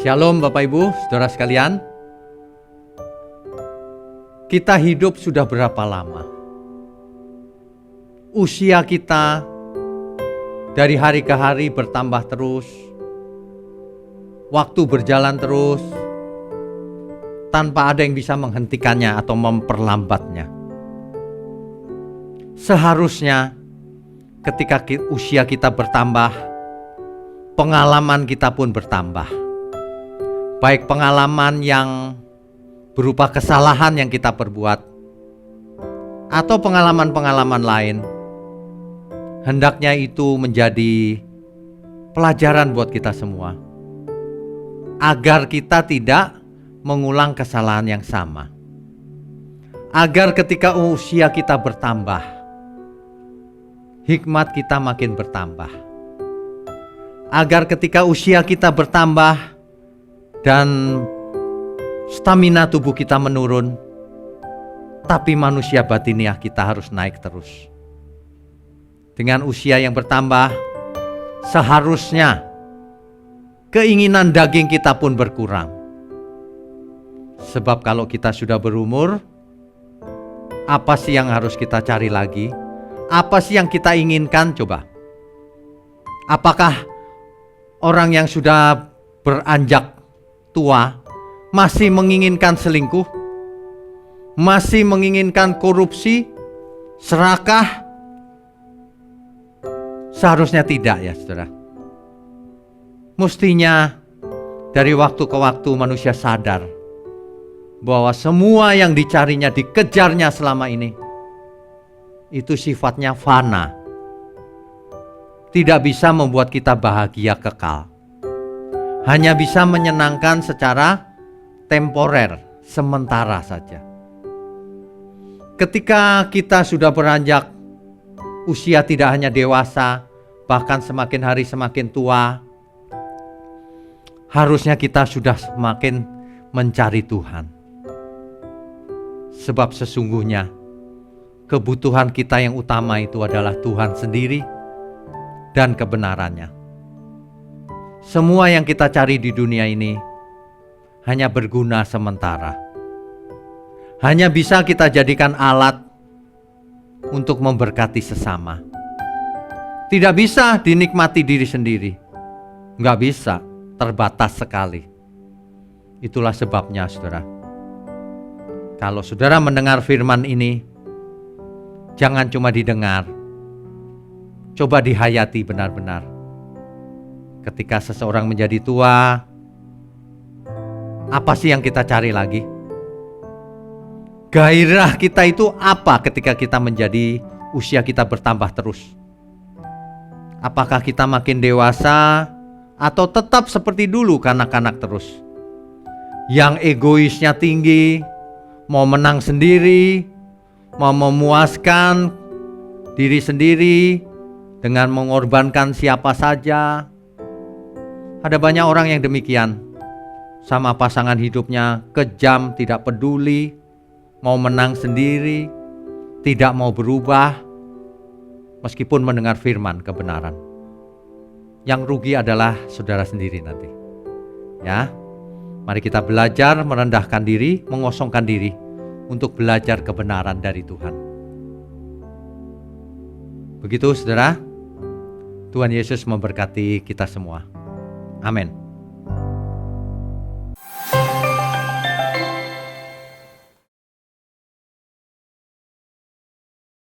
Shalom Bapak Ibu, Saudara sekalian. Kita hidup sudah berapa lama? Usia kita dari hari ke hari bertambah terus. Waktu berjalan terus tanpa ada yang bisa menghentikannya atau memperlambatnya. Seharusnya ketika usia kita bertambah, pengalaman kita pun bertambah. Baik pengalaman yang berupa kesalahan yang kita perbuat atau pengalaman-pengalaman lain, hendaknya itu menjadi pelajaran buat kita semua agar kita tidak mengulang kesalahan yang sama. Agar ketika usia kita bertambah, hikmat kita makin bertambah. Agar ketika usia kita bertambah dan stamina tubuh kita menurun, tapi manusia batiniah kita harus naik terus. Dengan usia yang bertambah, seharusnya keinginan daging kita pun berkurang. Sebab kalau kita sudah berumur, apa sih yang harus kita cari lagi? Apa sih yang kita inginkan? Coba. Apakah orang yang sudah beranjak tua masih menginginkan selingkuh? Masih menginginkan korupsi? Serakah? Seharusnya tidak ya saudara. Mestinya dari waktu ke waktu manusia sadar bahwa semua yang dicarinya, dikejarnya selama ini, itu sifatnya fana. Tidak bisa membuat kita bahagia kekal. Hanya bisa menyenangkan secara temporer, sementara saja. Ketika kita sudah beranjak usia, tidak hanya dewasa, bahkan semakin hari semakin tua, harusnya kita sudah semakin mencari Tuhan. Sebab sesungguhnya kebutuhan kita yang utama itu adalah Tuhan sendiri dan kebenarannya. Semua yang kita cari di dunia ini hanya berguna sementara. Hanya bisa kita jadikan alat untuk memberkati sesama. Tidak bisa dinikmati diri sendiri. Nggak bisa, terbatas sekali. Itulah sebabnya saudara, kalau saudara mendengar firman ini, jangan cuma didengar, coba dihayati benar-benar. Ketika seseorang menjadi tua, apa sih yang kita cari lagi? Gairah kita itu apa ketika kita menjadi usia kita bertambah terus? Apakah kita makin dewasa atau tetap seperti dulu kanak-kanak terus? Yang egoisnya tinggi, mau menang sendiri, mau memuaskan diri sendiri dengan mengorbankan siapa saja. Ada banyak orang yang demikian, sama pasangan hidupnya kejam, tidak peduli, mau menang sendiri, tidak mau berubah, meskipun mendengar firman kebenaran. Yang rugi adalah saudara sendiri nanti. Ya, mari kita belajar merendahkan diri, mengosongkan diri untuk belajar kebenaran dari Tuhan. Begitu saudara, Tuhan Yesus memberkati kita semua. Amin.